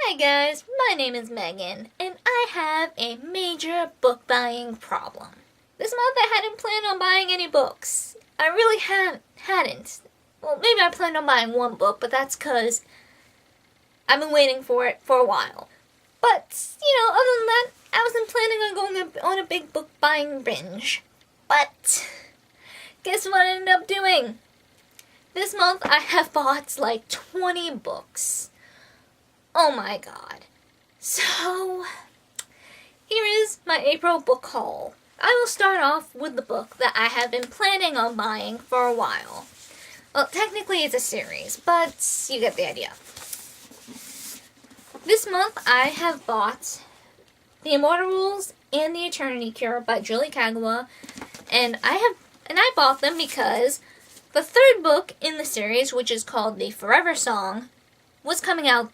Hi guys, my name is Megan, and I have a major book buying problem. This month I hadn't planned on buying any books. I really hadn't. Well, maybe I planned on buying one book, but that's because I've been waiting for it for a while. But, other than that, I wasn't planning on going on a big book buying binge. But, guess what I ended up doing? This month I have bought like 20 books. Oh my god. So, here is my April book haul. I will start off with the book that I have been planning on buying for a while. Well, technically it's a series, but you get the idea. This month I have bought The Immortal Rules and The Eternity Cure by Julie Kagawa, and I bought them because the third book in the series, which is called The Forever Song, was coming out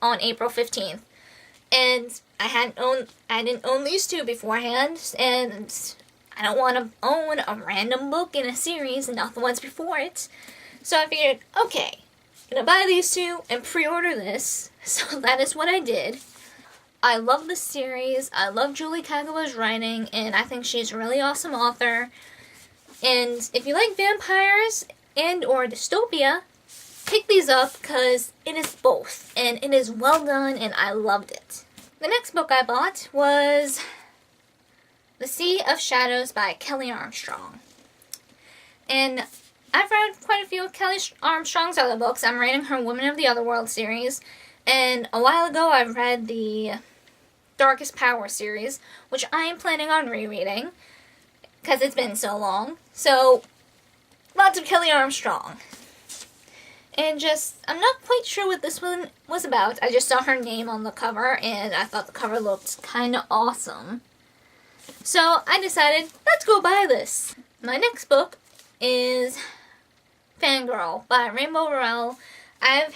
on April 15th. And I didn't own these two beforehand, and I don't want to own a random book in a series and not the ones before it. So I figured, okay, I'm gonna buy these two and pre-order this. So that is what I did. I love this series. I love Julie Kagawa's writing, and I think she's a really awesome author. And if you like vampires and or dystopia, pick these up because it is both, and it is well done, and I loved it. The next book I bought was The Sea of Shadows by Kelly Armstrong. And I've read quite a few of Kelly Armstrong's other books. I'm reading her Women of the Otherworld series, and a while ago I read the Darkest Power series, which I am planning on rereading because it's been so long. So, lots of Kelly Armstrong. And I'm not quite sure what this one was about. I just saw her name on the cover, and I thought the cover looked kind of awesome. So I decided, let's go buy this. My next book is Fangirl by Rainbow Rowell. I've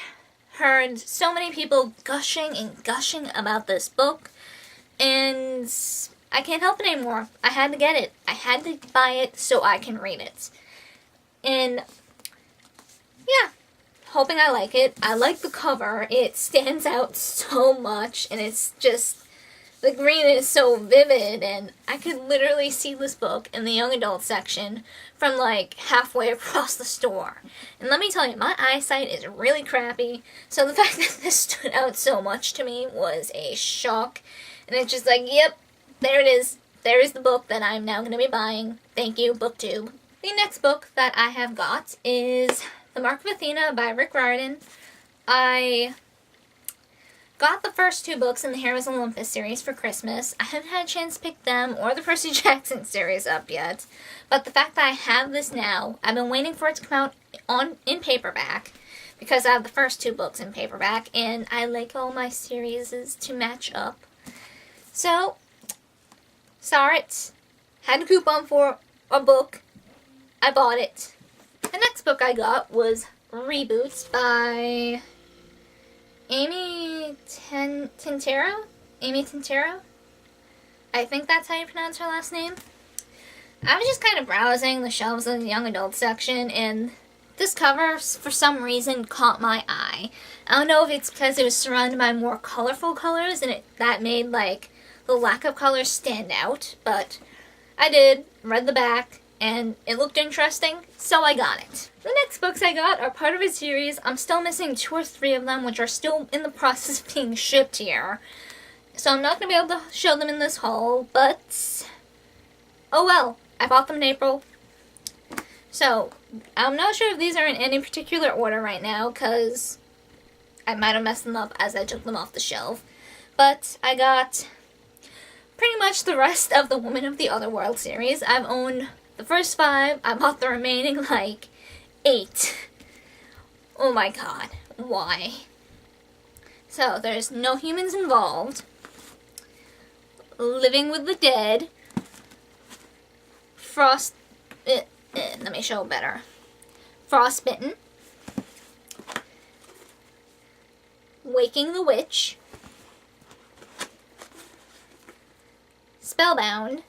heard so many people gushing and gushing about this book, and I can't help it anymore. I had to get it. I had to buy it so I can read it. And yeah. Hoping I like it. I like the cover. It stands out so much, and it's just, the green is so vivid, and I could literally see this book in the young adult section from like halfway across the store. And let me tell you, my eyesight is really crappy, so the fact that this stood out so much to me was a shock. And it's just like, yep, there it is. There is the book that I'm now going to be buying. Thank you, BookTube. The next book that I have got is The Mark of Athena by Rick Riordan. I got the first two books in the Heroes of Olympus series for Christmas. I haven't had a chance to pick them or the Percy Jackson series up yet. But the fact that I have this now, I've been waiting for it to come out in paperback because I have the first two books in paperback, and I like all my series to match up. So, saw it, had a coupon for a book, I bought it. The next book I got was Reboots by Amy Tintero? Amy Tintero? I think that's how you pronounce her last name. I was just kind of browsing the shelves in the young adult section, and this cover, for some reason, caught my eye. I don't know if it's because it was surrounded by more colorful colors, and that made, like, the lack of colors stand out, but I did, read the back, and it looked interesting, so I got it. The next books I got are part of a series. I'm still missing 2 or 3 of them, which are still in the process of being shipped here. So I'm not going to be able to show them in this haul, but oh well. I bought them in April. So, I'm not sure if these are in any particular order right now, because I might have messed them up as I took them off the shelf. But I got pretty much the rest of the Women of the Otherworld series. I've owned the first 5, I bought the remaining, 8. Oh my god, why? So, there's No Humans Involved, Living with the Dead, let me show better, Frostbitten, Waking the Witch, Spellbound,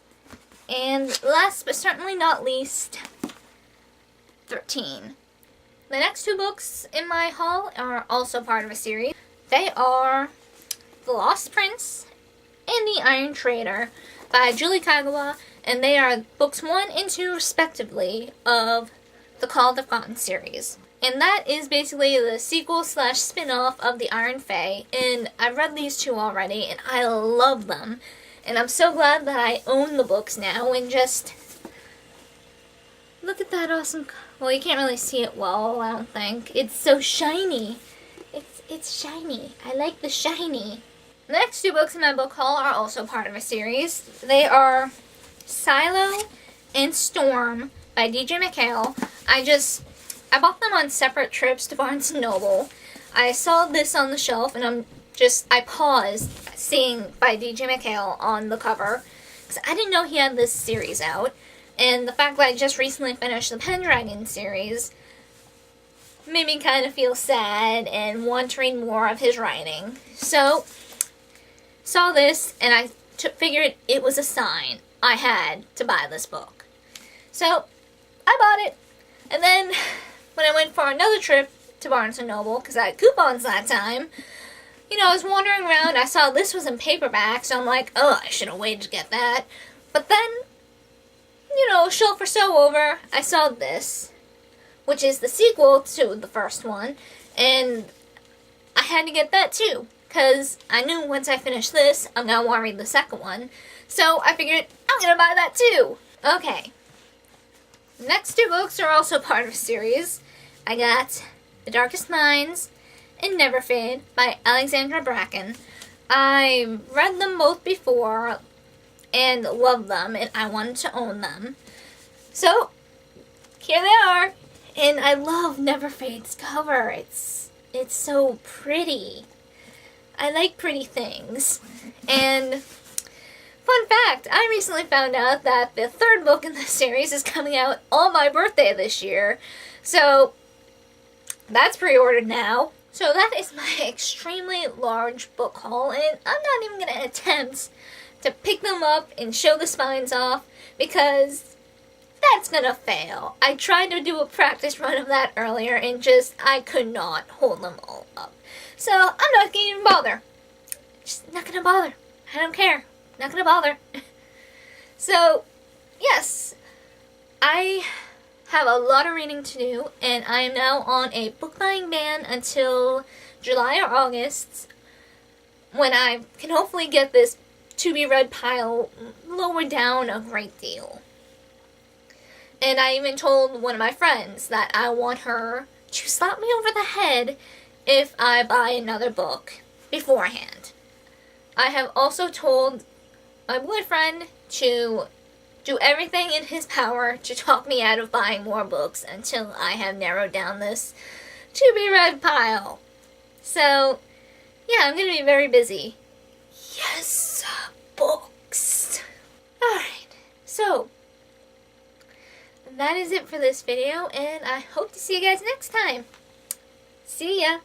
and last but certainly not least, 13. The next 2 books in my haul are also part of a series. They are The Lost Prince and The Iron Trader by Julie Kagawa, and they are books 1 and 2 respectively of the Call of the Forgotten series. And that is basically the sequel slash spin-off of the Iron Fae, and I've read these 2 already and I love them. And I'm so glad that I own the books now, and just look at that awesome, well, you can't really see it well, I don't think. It's so shiny. It's shiny. I like the shiny. The next 2 books in my book haul are also part of a series. They are Silo and Storm by DJ McHale. I bought them on separate trips to Barnes & Noble. I saw this on the shelf and I paused seeing by DJ McHale on the cover because I didn't know he had this series out. And the fact that I just recently finished the Pendragon series made me kind of feel sad and want to read more of his writing. So, saw this and I figured it was a sign I had to buy this book. So, I bought it. And then, when I went for another trip to Barnes & Noble, because I had coupons that time, I was wandering around, I saw this was in paperback, so I'm like, oh, I should have waited to get that. But then, shelf or so over, I saw this, which is the sequel to the first one, and I had to get that too, because I knew once I finished this, I'm going to want to read the second one. So I figured, I'm going to buy that too. Okay. The next 2 books are also part of a series. I got The Darkest Minds and Never Fade by Alexandra Bracken. I read them both before and loved them, and I wanted to own them. So, here they are. And I love Never Fade's cover. It's so pretty. I like pretty things. And fun fact, I recently found out that the 3rd book in the series is coming out on my birthday this year. So, that's pre-ordered now. So that is my extremely large book haul, and I'm not even going to attempt to pick them up and show the spines off, because that's going to fail. I tried to do a practice run of that earlier, and I could not hold them all up. So, I'm not going to even bother. Just not going to bother. I don't care. Not going to bother. So, yes, I have a lot of reading to do, and I am now on a book buying ban until July or August, when I can hopefully get this to-be-read pile lowered down a great deal. And I even told one of my friends that I want her to slap me over the head if I buy another book beforehand. I have also told my boyfriend to do everything in his power to talk me out of buying more books until I have narrowed down this to-be-read pile. So, yeah, I'm going to be very busy. Yes, books. Alright, so that is it for this video, and I hope to see you guys next time. See ya!